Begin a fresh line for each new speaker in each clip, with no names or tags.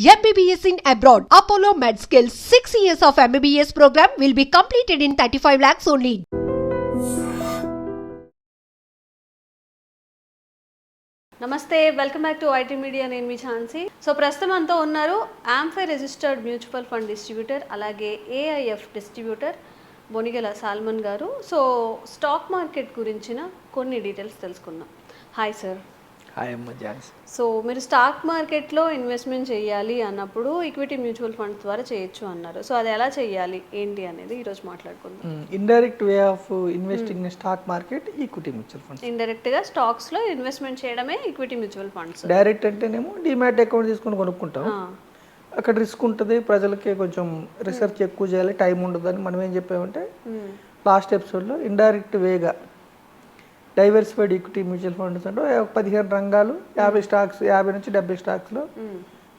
MBBS in abroad. Apollo MedSkill 6 years of MBBS program will be completed in 35 lakhs only.
నమస్తే, welcome back to IT media. నేను మీ Jhansi. So ప్రస్తుతం అంతా ఉన్నారు ఆంఫై registered mutual fund distributor, అలాగే AIF distributor బొనిగెల salmon గారు. So stock market గురించిన కొన్ని details తెలుసుకుందాం. Hi sir.
హాయ్ అమ్మ ఝాన్సీ.
సో మీరు స్టాక్ మార్కెట్లో ఇన్వెస్ట్మెంట్ చేయాలి అన్నప్పుడు ఈక్విటీ మ్యూచువల్ ఫండ్స్ ద్వారా చేయొచ్చు అన్నారు. సో అది ఎలా చేయాలి ఏంటి అనేది ఈరోజు మాట్లాడుకుందాం.
Indirect way of investing in stock market equity mutual funds.
ఇండైరెక్ట్గా స్టాక్స్లో ఇన్వెస్ట్మెంట్ చేయడమే ఈక్విటీ మ్యూచువల్ ఫండ్స్.
డైరెక్ట్ అంటేనేమో డిమాట్ అకౌంట్ తీసుకొని కొనుక్కుంటాం. అక్కడ రిస్క్ ఉంటుంది, ప్రజలకి కొంచెం రీసెర్చ్ ఎక్కువ చేయాలి, టైం ఉండదని మనం ఏం చెప్పామంటే లాస్ట్ ఎపిసోడ్లో ఇండైరెక్ట్ వేగా డైవర్సిఫైడ్ ఈక్విటీ మ్యూచువల్ ఫండ్స్ అంటే 15 రంగాలు, 50 స్టాక్స్, 50 నుంచి 70 స్టాక్స్లో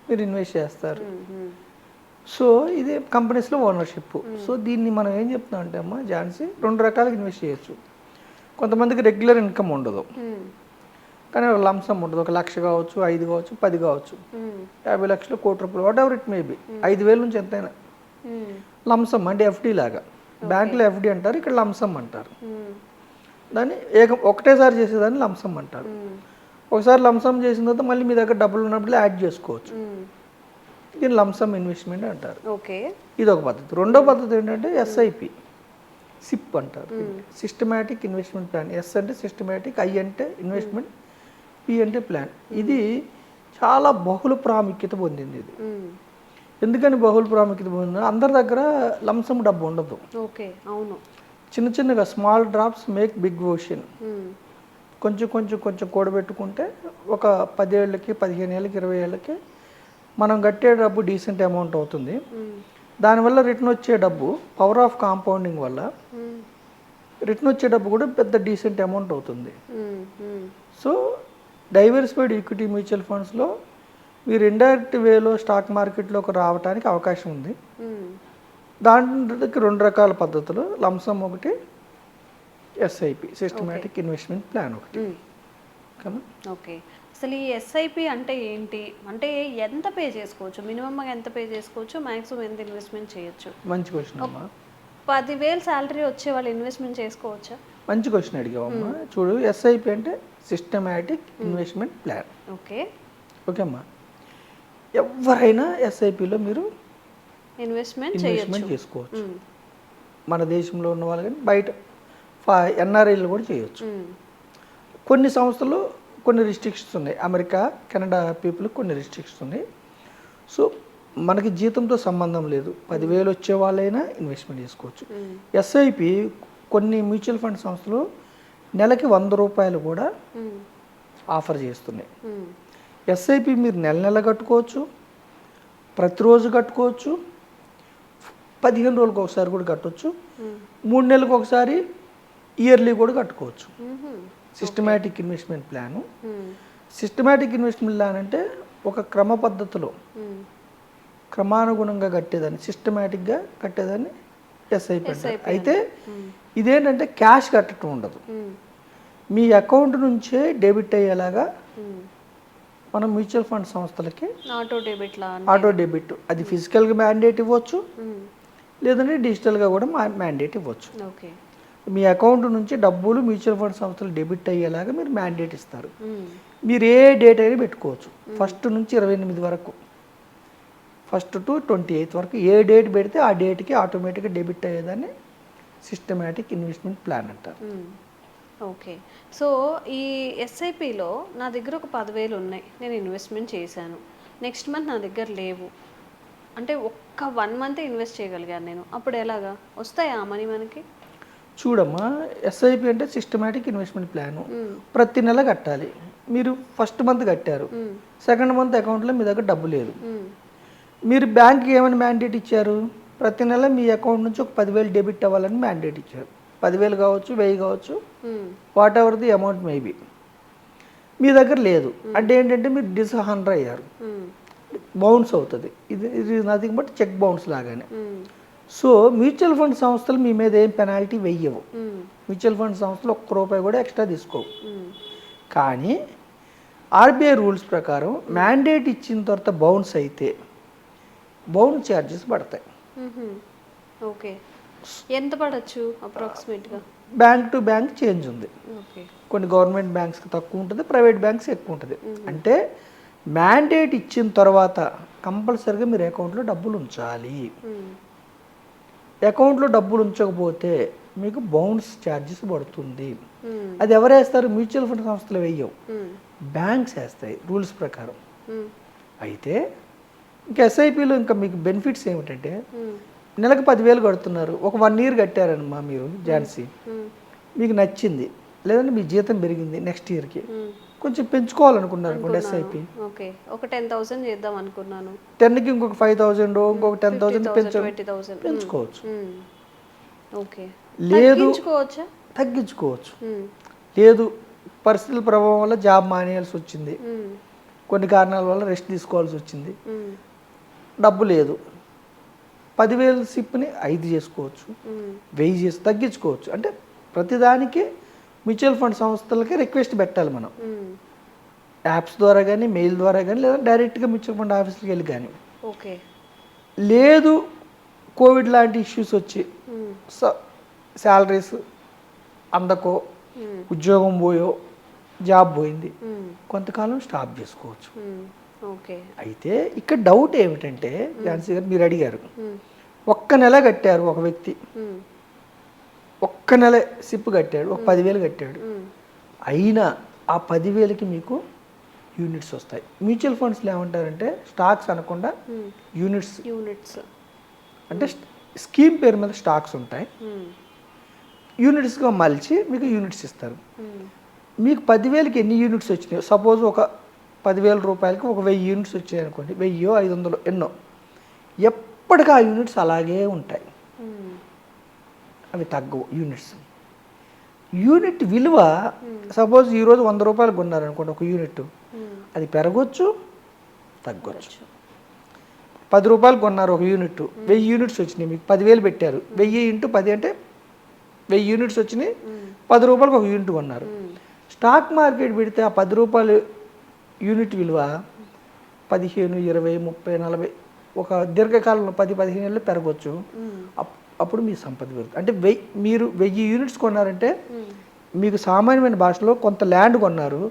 మీరు ఇన్వెస్ట్ చేస్తారు. సో ఇది కంపెనీస్లో ఓనర్షిప్. సో దీన్ని మనం ఏం చెప్తున్నాం అంటే అమ్మ ఝాన్సీ, 2 రకాలుగా ఇన్వెస్ట్ చేయొచ్చు. కొంతమందికి రెగ్యులర్ ఇన్కమ్ ఉండదు, కానీ ఒక లంసమ్ ఉంటుంది. 1 లక్ష కావచ్చు, 5 కావచ్చు, 10 కావచ్చు, 50 లక్షలు, ₹1 కోటి, what ever it may be, 5,000 నుంచి ఎంతైనా లంసమ్ అంటే ఎఫ్డి లాగా. బ్యాంకులో ఎఫ్డి అంటారు, ఇక్కడ లంసమ్ అంటారు. దాన్ని ఒకటేసారి చేసేదాన్ని లంసమ్ అంటారు. ఒకసారి లంసమ్ చేసిన తర్వాత మళ్ళీ మీ దగ్గర డబ్బులు ఉన్నప్పుడు యాడ్ చేసుకోవచ్చు. దీన్ని లంసమ్ ఇన్వెస్ట్మెంట్ అంటారు.
ఓకే,
ఇది ఒక పద్ధతి. రెండో పద్ధతి ఏంటంటే ఎస్ఐపి, సిప్ అంటారు, సిస్టమాటిక్ ఇన్వెస్ట్మెంట్ ప్లాన్. ఎస్ అంటే సిస్టమాటిక్, ఐ అంటే ఇన్వెస్ట్మెంట్, పి అంటే ప్లాన్. ఇది చాలా బహుళ ప్రాముఖ్యత పొందింది. ఇది ఎందుకని బహుళ ప్రాముఖ్యత పొందింది? అందరి దగ్గర లంసమ్ డబ్బు ఉండదు.
ఓకే, అవును.
చిన్న చిన్నగా small drops make big ocean. కొంచెం కొంచెం కొంచెం కూడబెట్టుకుంటే ఒక 10 ఏళ్ళకి, 15 ఏళ్ళకి, 20 ఏళ్ళకి మనం కట్టే డబ్బు డీసెంట్ అమౌంట్ అవుతుంది. దానివల్ల రిటర్న్ వచ్చే డబ్బు, పవర్ ఆఫ్ కాంపౌండింగ్ వల్ల రిటర్న్ వచ్చే డబ్బు కూడా పెద్ద డీసెంట్ అమౌంట్ అవుతుంది. సో డైవర్సిఫైడ్ ఈక్విటీ మ్యూచువల్ ఫండ్స్లో మీరు ఇండైరెక్ట్ వేలో స్టాక్ మార్కెట్లోకి రావడానికి అవకాశం ఉంది. దాంట్లోకి 2 రకాల పద్ధతులు, లంసమ్ ఒకటి, ఎస్ఐపి సిస్టమాటిక్ ఇన్వెస్ట్మెంట్ ప్లాన్ ఒకటి కదా.
ఓకే, అసలు ఈ ఎస్ఐపి అంటే ఏంటి? అంటే ఎంత పే చేసుకోవచ్చు? మినిమం ఎంత పే చేసుకోవచ్చు, మ్యాక్సిమం ఎంత ఇన్వెస్ట్మెంట్ చేయొచ్చు?
మంచి క్వశ్చన్ అమ్మా.
10,000 శాలరీ వచ్చే వాళ్ళు ఇన్వెస్ట్మెంట్ చేసుకోవచ్చా?
మంచి క్వశ్చన్ అడిగావమ్మా. చూడు, ఎస్ఐపి అంటే systematic investment plan.
Okay
okay అమ్మా. ఎవరైనా ఎస్ఐపిలో మీరు ఇన్వెస్ట్మెంట్ చేసుకోవచ్చు. మన దేశంలో ఉన్న వాళ్ళు కానీ బయట ఎన్ఆర్ఐలు కూడా చేయొచ్చు. కొన్ని సంస్థలు కొన్ని రిస్ట్రిక్షన్స్ ఉన్నాయి. అమెరికా, కెనడా పీపుల్కి కొన్ని రిస్ట్రిక్షన్స్ ఉన్నాయి. సో మనకి జీతంతో సంబంధం లేదు, 10,000 వచ్చే వాళ్ళైనా ఇన్వెస్ట్మెంట్ చేసుకోవచ్చు. ఎస్ఐపి కొన్ని మ్యూచువల్ ఫండ్ సంస్థలు నెలకి ₹100 కూడా ఆఫర్ చేస్తున్నాయి. ఎస్ఐపి మీరు నెల నెల కట్టుకోవచ్చు, ప్రతిరోజు కట్టుకోవచ్చు, 15 రోజులకు ఒకసారి కూడా కట్టవచ్చు, 3 నెలలకు ఒకసారి, ఇయర్లీ కూడా కట్టుకోవచ్చు. Systematic investment plan. Systematic investment plan అంటే ఒక క్రమ పద్ధతిలో క్రమానుగుణంగా కట్టేదాన్ని, సిస్టమాటిక్గా కట్టేదాన్ని ఎస్ఐపి అంటారు. అయితే ఇదేంటంటే క్యాష్ కట్టడం ఉండదు, మీ అకౌంట్ నుంచే డెబిట్ అయ్యేలాగా మనం మ్యూచువల్ ఫండ్ సంస్థలకి ఆటో డెబిట్, అది ఫిజికల్గా మ్యాండేట్ ఇవ్వచ్చు, లేదంటే డిజిటల్గా కూడా మ్యాండేట్ ఇవ్వచ్చు. మీ అకౌంట్ నుంచి డబ్బులు మ్యూచువల్ ఫండ్ సంస్థలు డెబిట్ అయ్యేలాగా మీరు మ్యాండేట్ ఇస్తారు. మీరు ఏ డేట్ అయినా పెట్టుకోవచ్చు, 1 నుంచి 28 వరకు, 1 to 28 వరకు ఏ డేట్ పెడితే ఆ డేట్కి ఆటోమేటిక్గా డెబిట్ అయ్యేదాన్ని సిస్టమాటిక్ ఇన్వెస్ట్మెంట్ ప్లాన్ అంటారు.
ఓకే, సో ఈ ఎస్ఐపిలో నా దగ్గర ఒక 10,000 ఉన్నాయి, నేను ఇన్వెస్ట్మెంట్ చేశాను, నెక్స్ట్ మంత్ నా దగ్గర లేవు అంటే ఒక్క 1 మంత్ ఇన్వెస్ట్ చేయగలిగాను నేను, అప్పుడు ఎలాగా వస్తాయా ఆ మనీ మనకి?
చూడమ్మా, ఎస్ఐపి అంటే సిస్టమాటిక్ ఇన్వెస్ట్మెంట్ ప్లాను. ప్రతి నెల కట్టాలి. మీరు ఫస్ట్ మంత్ కట్టారు, సెకండ్ మంత్ అకౌంట్లో మీ దగ్గర డబ్బు లేదు, మీరు బ్యాంక్కి ఏమైనా మ్యాండేట్ ఇచ్చారు? ప్రతి నెల మీ అకౌంట్ నుంచి ఒక 10,000 డెబిట్ అవ్వాలని మ్యాండేట్ ఇచ్చారు. 10,000 కావచ్చు, 1,000 కావచ్చు, whatever the amount maybe. మీ దగ్గర లేదు అంటే ఏంటంటే మీరు డిస్హానర్ అయ్యారు, బౌన్స్ అవుతుంది. ఇది నథింగ్ బట్ చెక్ బౌన్స్ లాగానే. సో మ్యూచువల్ ఫండ్ సంస్థలు మీ మీద ఏం పెనాల్టీ వెయ్యవు. మ్యూచువల్ ఫండ్ సంస్థలు ₹1 కూడా ఎక్స్ట్రా తీసుకోవు. కానీ ఆర్బీఐ రూల్స్ ప్రకారం మ్యాండేట్ ఇచ్చిన తర్వాత బౌన్స్ అయితే బౌండ్ ఛార్జెస్ పడతాయి.
ఓకే, ఎంత పడచ్చు అప్రాక్సిమేట్గా?
బ్యాంక్ టు బ్యాంక్ చేంజ్ ఉంది.
ఓకే,
కొన్ని గవర్నమెంట్ బ్యాంక్స్కి తక్కువ ఉంటుంది, ప్రైవేట్ బ్యాంక్స్ ఎక్కువ ఉంటుంది. అంటే మ్యాండేట్ ఇచ్చిన తర్వాత కంపల్సరీగా మీరు అకౌంట్లో డబ్బులు ఉంచాలి. అకౌంట్లో డబ్బులు ఉంచకపోతే మీకు బౌన్స్ ఛార్జెస్ పడుతుంది. అది ఎవరు వేస్తారు? మ్యూచువల్ ఫండ్ సంస్థలు వేయవు, బ్యాంక్స్ వేస్తాయి రూల్స్ ప్రకారం. అయితే ఇంకా ఎస్ఐపిలో ఇంకా మీకు బెనిఫిట్స్ ఏమిటంటే నెలకు 10,000 కడుతున్నారు, ఒక 1 year కట్టారనమా మీరు ఝాన్సీ, మీకు నచ్చింది లేదంటే మీ జీతం పెరిగింది, నెక్స్ట్ ఇయర్కి కొంచెం పెంచుకోవాలనుకున్నారు అనుకోండి ఎస్ఐపి.
ఓకే, ఒక 10,000 చేద్దాం అనుకున్నాను,
10కి ఇంకొక 5,000 ఇంకొక 10,000 పెంచుకోవచ్చు.
ఓకే,
లేదు
తగ్గించుకోవచ్చు.
లేదు పరిస్థితుల ప్రభావం వల్ల జాబ్ మానేయాల్సి వచ్చింది, కొన్ని కారణాల వల్ల రెస్ట్ తీసుకోవాల్సి వచ్చింది, డబ్బు లేదు, 10,000 సిప్ని 5 చేసుకోవచ్చు, 1000 చేసి తగ్గించుకోవచ్చు. అంటే ప్రతిదానికి మ్యూచువల్ ఫండ్ సంస్థలకి రిక్వెస్ట్ పెట్టాలి మనం, యాప్స్ ద్వారా కానీ మెయిల్ ద్వారా కానీ లేదా డైరెక్ట్గా మ్యూచువల్ ఫండ్ ఆఫీస్కి వెళ్ళి కానీ.
ఓకే,
లేదు కోవిడ్ లాంటి ఇష్యూస్ వచ్చి శాలరీస్ అందకో, ఉద్యోగం పోయో, జాబ్ పోయింది, కొంతకాలం స్టాప్ చేసుకోవచ్చు.
ఓకే,
అయితే ఇక్కడ డౌట్ ఏమిటంటే ఝాన్సీ గారు మీరు అడిగారు, ఒక్క నెల కట్టారు ఒక వ్యక్తి, ఒక్క నెల సిప్ కట్టాడు, ఒక 10,000 కట్టాడు, అయినా ఆ 10,000కి మీకు యూనిట్స్ వస్తాయి. మ్యూచువల్ ఫండ్స్లో ఏమంటారంటే స్టాక్స్ అనకుండా యూనిట్స్ అంటే స్కీమ్ పేరు మీద స్టాక్స్ ఉంటాయి, యూనిట్స్గా మలిచి మీకు యూనిట్స్ ఇస్తారు. మీకు 10,000కి ఎన్ని యూనిట్స్ వచ్చినాయి, సపోజ్ ఒక 10,000 రూపాయలకి ఒక 1000 యూనిట్స్ వచ్చాయి అనుకోండి, 1000 500 ఎన్నో, ఎప్పటికీ ఆ యూనిట్స్ అలాగే ఉంటాయి, అవి తగ్గవు. యూనిట్ విలువ సపోజ్ ఈరోజు 100 రూపాయలు కొన్నారనుకోండి ఒక యూనిట్, అది పెరగొచ్చు తగ్గొచ్చు. 10 రూపాయలు కొన్నారు ఒక యూనిట్, 1000 యూనిట్స్ వచ్చినాయి, మీకు 10,000 పెట్టారు, 1000 × 10 అంటే 1000 యూనిట్స్ వచ్చినాయి, 10 రూపాయలకు ఒక యూనిట్ కొన్నారు. స్టాక్ మార్కెట్ పెడితే ఆ 10 రూపాయలు యూనిట్ విలువ 15, 20, 30, 40 ఒక దీర్ఘకాలంలో 10-15 ఏళ్ళు పెరగవచ్చు. అప్పుడు మీ సంపద పెరుగుతుంది. అంటే మీరు 1000 యూనిట్స్ కొన్నారంటే మీకు సామాన్యమైన భాషలో కొంత ల్యాండ్ కొన్నారు,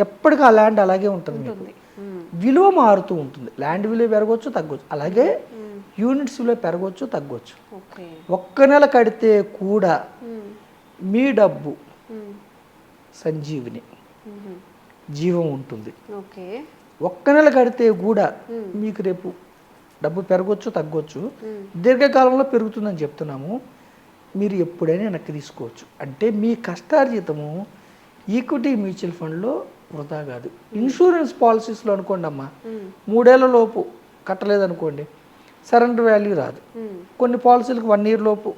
ఎప్పటికీ ఆ ల్యాండ్ అలాగే ఉంటుంది, మీకు విలువ మారుతూ ఉంటుంది. ల్యాండ్ విలువ పెరగవచ్చు తగ్గవచ్చు, అలాగే యూనిట్స్ విలువ పెరగవచ్చు తగ్గవచ్చు. ఒక్క నెల కడితే కూడా మీ డబ్బు సంజీవిని, జీవం ఉంటుంది. ఒక్క నెల కడితే కూడా మీకు రేపు డబ్బు పెరగవచ్చు తగ్గవచ్చు, దీర్ఘకాలంలో పెరుగుతుందని చెప్తున్నాము. మీరు ఎప్పుడైనా వెనక్కి తీసుకోవచ్చు. అంటే మీ కష్టార్జితము ఈక్విటీ మ్యూచువల్ ఫండ్లో వృధా కాదు. ఇన్సూరెన్స్ పాలసీస్లో అనుకోండి అమ్మా, 3 ఏళ్ల లోపు కట్టలేదనుకోండి సరెండర్ వాల్యూ రాదు. కొన్ని పాలసీలకు 1 year లోపు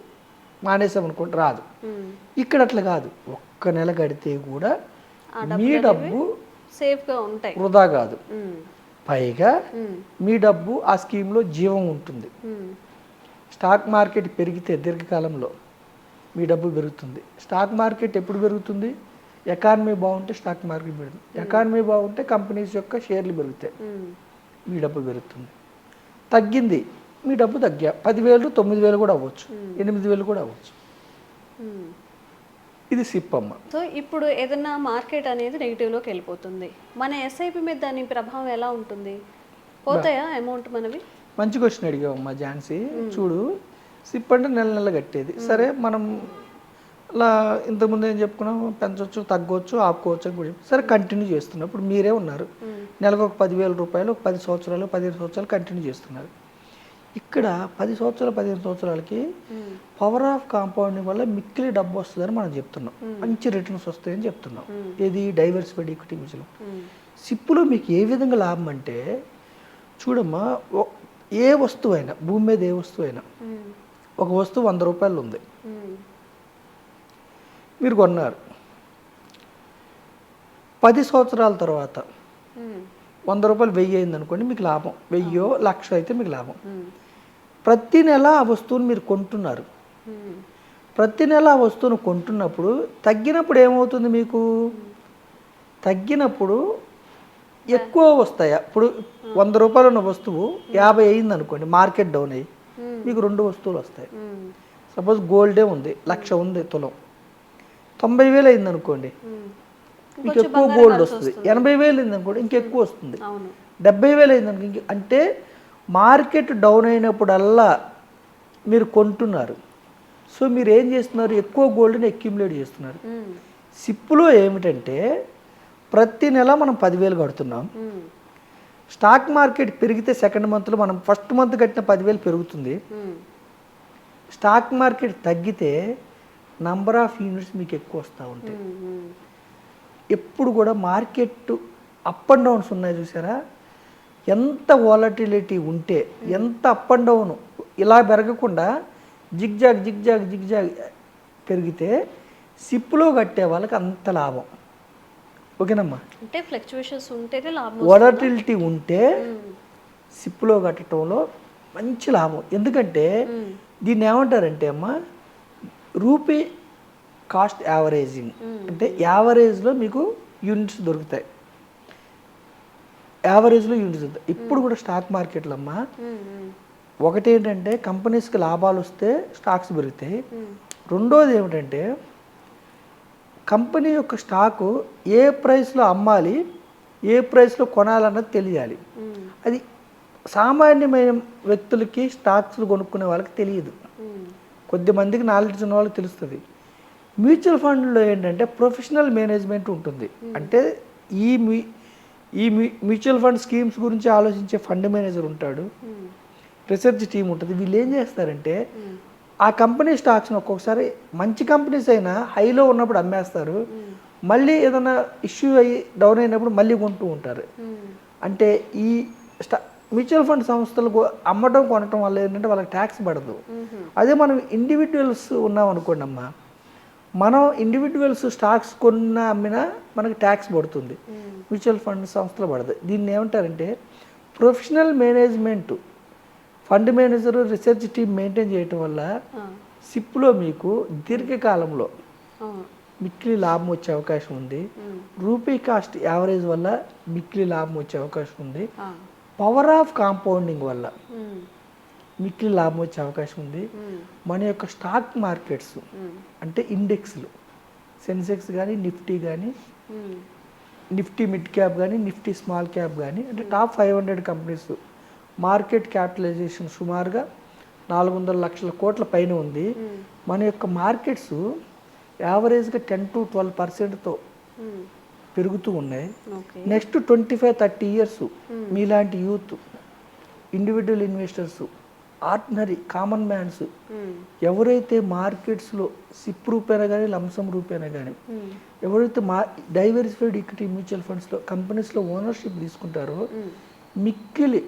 మానేసామనుకోండి రాదు. ఇక్కడ అట్లా కాదు, ఒక్క నెల కడితే కూడా మీ డబ్బు
సేఫ్గా ఉంటాయి,
వృధా కాదు. పైగా మీ డబ్బు ఆ స్కీమ్లో జీవం ఉంటుంది. స్టాక్ మార్కెట్ పెరిగితే దీర్ఘకాలంలో మీ డబ్బు పెరుగుతుంది. స్టాక్ మార్కెట్ ఎప్పుడు పెరుగుతుంది? ఎకానమీ బాగుంటే స్టాక్ మార్కెట్ పెరుగుతుంది, ఎకానమీ బాగుంటే కంపెనీస్ యొక్క షేర్లు పెరుగుతాయి, మీ డబ్బు పెరుగుతుంది. తగ్గింది మీ డబ్బు 10,000 9,000 కూడా అవ్వచ్చు, 8,000 కూడా అవ్వచ్చు. ఇది సిప్ అమ్మ.
సో ఇప్పుడు ఏదన్నా మార్కెట్ అనేది నెగిటివ్లోకి వెళ్ళిపోతుంది, మన ఎస్ఐపి మీద దాని ప్రభావం ఎలా ఉంటుంది? పోతాయా అమౌంట్ మనవి?
మంచి క్వశ్చన్ అడిగావమ్మా ఝాన్సీ. చూడు, సిప్ అంటే నెల నెల కట్టేది, సరే మనం అలా ఇంతకుముందు ఏం చెప్పుకున్నాం, పెంచవచ్చు తగ్గవచ్చు ఆపుకోవచ్చు అని కూడా సరే కంటిన్యూ చేస్తున్నారు. ఇప్పుడు మీరే ఉన్నారు, నెలకు ఒక 10,000 రూపాయలు ఒక 10 సంవత్సరాలు 15 సంవత్సరాలు కంటిన్యూ చేస్తున్నారు. ఇక్కడ 10 సంవత్సరాలు 15 సంవత్సరాలకి పవర్ ఆఫ్ కాంపౌండింగ్ వల్ల మిక్కిలి డబ్బు వస్తుందని మనం చెప్తున్నాం, మంచి రిటర్న్స్ వస్తాయని చెప్తున్నాం. ఏది? Diversified equity mutual. సిప్పులో మీకు ఏ విధంగా లాభం అంటే చూడమ్మా, ఏ వస్తువు అయినా భూమి మీద ఏ వస్తువు అయినా ఒక వస్తువు 100 రూపాయలు ఉంది, మీరు కొన్నారు. 10 సంవత్సరాల తర్వాత 100 రూపాయలు 1000 అయింది అనుకోండి, మీకు లాభం 1000 1,00,000 అయితే మీకు లాభం. ప్రతి నెల ఆ వస్తువుని మీరు కొంటున్నారు. ప్రతి నెల ఆ వస్తువును కొంటున్నప్పుడు తగ్గినప్పుడు ఏమవుతుంది? మీకు తగ్గినప్పుడు ఎక్కువ వస్తాయా? ఇప్పుడు 100 రూపాయలు ఉన్న వస్తువు 50 అయింది అనుకోండి, మార్కెట్ డౌన్ అయ్యి మీకు 2 వస్తువులు వస్తాయి. సపోజ్ గోల్డే ఉంది, 1,00,000 ఉంది తులం, 90,000 అయింది అనుకోండి, మీకు ఎక్కువ గోల్డ్ వస్తుంది. 80,000 అయింది అనుకోండి, ఇంకెక్కువ వస్తుంది. 70,000 అయింది అనుకో, అంటే మార్కెట్ డౌన్ అయినప్పుడల్లా మీరు కొంటున్నారు. సో మీరు ఏం చేస్తున్నారు? ఎక్కువ గోల్డ్ని అక్యుములేట్ చేస్తున్నారు. సిప్లో ఏమిటంటే ప్రతి నెల మనం 10,000 కడుతున్నాం. స్టాక్ మార్కెట్ పెరిగితే సెకండ్ మంత్లో మనం ఫస్ట్ మంత్ కట్టిన 10,000 పెరుగుతుంది. స్టాక్ మార్కెట్ తగ్గితే నంబర్ ఆఫ్ యూనిట్స్ మీకు ఎక్కువ వస్తూ ఉంటాయి. ఎప్పుడు కూడా మార్కెట్ అప్ అండ్ డౌన్స్ ఉన్నాయి చూసారా? ఎంత వాలటిలిటీ ఉంటే, ఎంత అప్ అండ్ డౌన్ ఇలా పెరగకుండా జిగ్జాగ్ జిగ్జాగ్ జిగ్జాగ్ పెరిగితే సిప్లో కట్టే వాళ్ళకి అంత లాభం. ఓకేనమ్మా?
అంటే ఫ్లక్చువేషన్స్ ఉంటేనే లాభం.
వాలటిలిటీ ఉంటే సిప్లో కట్టడంలో మంచి లాభం. ఎందుకంటే దీన్ని ఏమంటారంటే అమ్మా, రూపీ కాస్ట్ యావరేజింగ్. అంటే యావరేజ్లో మీకు యూనిట్స్ దొరుకుతాయి. యావరేజ్లో యూనిట్స్ దొరుకుతాయి. ఇప్పుడు కూడా స్టాక్ మార్కెట్లో అమ్మా ఒకటి ఏంటంటే కంపెనీస్కి లాభాలు వస్తే స్టాక్స్ పెరుగుతాయి. రెండోది ఏమిటంటే కంపెనీ యొక్క స్టాకు ఏ ప్రైస్లో అమ్మాలి, ఏ ప్రైస్లో కొనాలన్నది తెలియాలి. అది సామాన్యమైన వ్యక్తులకి స్టాక్స్లు కొనుక్కునే వాళ్ళకి తెలియదు. కొద్దిమందికి నాలెడ్జ్ ఉన్న వాళ్ళకి తెలుస్తుంది. మ్యూచువల్ ఫండ్లో ఏంటంటే ప్రొఫెషనల్ మేనేజ్మెంట్ ఉంటుంది. అంటే ఈ మ్యూచువల్ ఫండ్ స్కీమ్స్ గురించి ఆలోచించే ఫండ్ మేనేజర్ ఉంటాడు, రీసెర్చ్ టీం ఉంటుంది. వీళ్ళు ఏం చేస్తారంటే ఆ కంపెనీ స్టాక్స్ని ఒక్కొక్కసారి మంచి కంపెనీస్ అయినా హైలో ఉన్నప్పుడు అమ్మేస్తారు, మళ్ళీ ఏదైనా ఇష్యూ అయ్యి డౌన్ అయినప్పుడు మళ్ళీ కొంటూ ఉంటారు. అంటే ఈ మ్యూచువల్ ఫండ్ సంస్థలు అమ్మడం కొనటం వల్ల ఏంటంటే వాళ్ళకి ట్యాక్స్ పడదు. అదే మనం ఇండివిజువల్స్ ఉన్నాం అనుకోండి అమ్మా, మనం ఇండివిజువల్స్ స్టాక్స్ కొన్న అమ్మినా మనకి ట్యాక్స్ పడుతుంది, మ్యూచువల్ ఫండ్ సంస్థలు పడదు. దీన్ని ఏమంటారంటే professional management, fund manager, research team maintain చేయటం వల్ల సిప్లో మీకు దీర్ఘకాలంలో మిక్కిలి లాభం వచ్చే అవకాశం ఉంది. రూపీ కాస్ట్ యావరేజ్ వల్ల మిక్కిలి లాభం వచ్చే అవకాశం ఉంది. పవర్ ఆఫ్ కాంపౌండింగ్ వల్ల మిక్కిలి లాభం వచ్చే అవకాశం ఉంది. మన యొక్క స్టాక్ మార్కెట్స్ అంటే ఇండెక్స్లు, సెన్సెక్స్ కానీ, నిఫ్టీ కానీ, నిఫ్టీ మిడ్ క్యాప్ కానీ, నిఫ్టీ స్మాల్ క్యాప్ కానీ, అంటే టాప్ 500 కంపెనీస్ మార్కెట్ క్యాపిటలైజేషన్ సుమారుగా 400 లక్షల కోట్ల పైన ఉంది. మన యొక్క మార్కెట్స్ యావరేజ్గా 10 to 12%తో పెరుగుతూ ఉన్నాయి. నెక్స్ట్ 25-30 ఇయర్స్ మీలాంటి youth, individual investors, ordinary common mans ఎవరైతే మార్కెట్స్లో సిప్ రూపేనా కానీ, లంసమ్ రూపేనా కానీ ఎవరైతే డైవర్సిఫైడ్ ఈక్విటీ మ్యూచువల్ ఫండ్స్లో కంపెనీస్లో ఓనర్షిప్ తీసుకుంటారో మిక్కిలి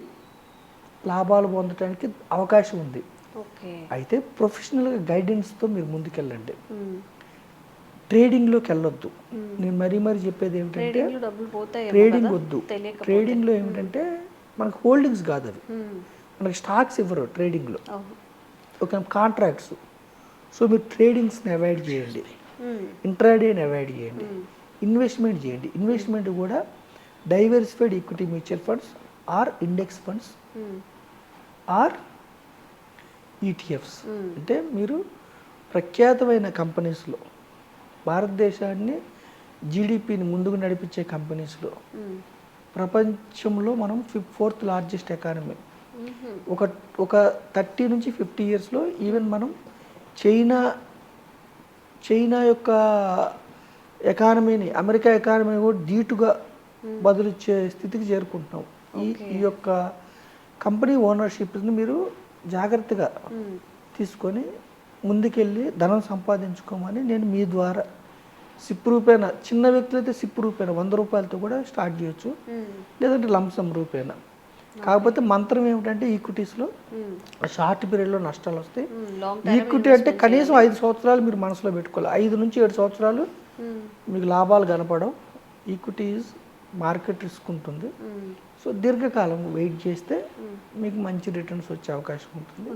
లాభాలు పొందడానికి అవకాశం ఉంది. అయితే ప్రొఫెషనల్గా గైడెన్స్తో మీరు ముందుకెళ్ళండి. ట్రేడింగ్లోకి వెళ్ళొద్దు. నేను మరీ చెప్పేది ఏమిటంటే ట్రేడింగ్ వద్దు. ట్రేడింగ్లో ఏమిటంటే మనకు హోల్డింగ్స్ కాదు, అవి మనకి స్టాక్స్ ఇవ్వరు ట్రేడింగ్లో, ఒక కాంట్రాక్ట్స్. సో మీరు ట్రేడింగ్స్ని అవాయిడ్ చేయండి, ఇంట్రాడేని అవాయిడ్ చేయండి, ఇన్వెస్ట్మెంట్ చేయండి. ఇన్వెస్ట్మెంట్ కూడా diversified equity mutual funds or index funds or ETFs. అంటే మీరు ప్రఖ్యాతమైన కంపెనీస్లో, భారతదేశాన్ని జీడిపిని ముందుకు నడిపించే కంపెనీస్లో, ప్రపంచంలో మనం 4th లార్జెస్ట్ ఎకానమీ, ఒక 30 నుంచి 50 ఇయర్స్లో ఈవెన్ మనం చైనా యొక్క ఎకానమీని, అమెరికా ఎకానమీని కూడా ధీటుగా బదులిచ్చే స్థితికి చేరుకుంటున్నాం. ఈ యొక్క కంపెనీ ఓనర్షిప్ని మీరు జాగ్రత్తగా తీసుకొని ముందుకెళ్ళి ధనం సంపాదించుకోమని నేను మీ ద్వారా సిప్ రూపేణ, చిన్న వ్యక్తులైతే సిప్ రూపేణ 100 రూపాయలతో కూడా స్టార్ట్ చేయొచ్చు, లేదంటే లంసమ్ రూపేణ. కాకపోతే మంత్రం ఏమిటంటే ఈక్విటీస్లో షార్ట్ పీరియడ్లో నష్టాలు వస్తాయి. ఈక్విటీ అంటే కనీసం 5 సంవత్సరాలు మీరు మనసులో పెట్టుకోవాలి. 5 నుంచి 7 సంవత్సరాలు మీకు లాభాలు కనపడవు. ఈక్విటీస్ మార్కెట్ రిస్క్ ఉంటుంది. సో దీర్ఘకాలం వెయిట్ చేస్తే మీకు మంచి రిటర్న్స్ వచ్చే అవకాశం ఉంటుంది.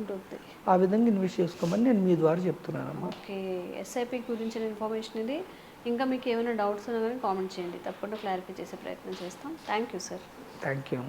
ఆ విధంగా ఇన్వెస్ట్ చేసుకోమని నేను మీ ద్వారా చెప్తున్నానమ్మా.
ఓకే, ఎస్ఐపి గురించిన ఇన్ఫర్మేషన్ ఇది. ఇంకా మీకు ఏమైనా డౌట్స్ ఉన్నా కానీ కామెంట్ చేయండి, తప్పకుండా క్లారిఫై చేసే ప్రయత్నం చేస్తాం. Thank you sir.
Thank you.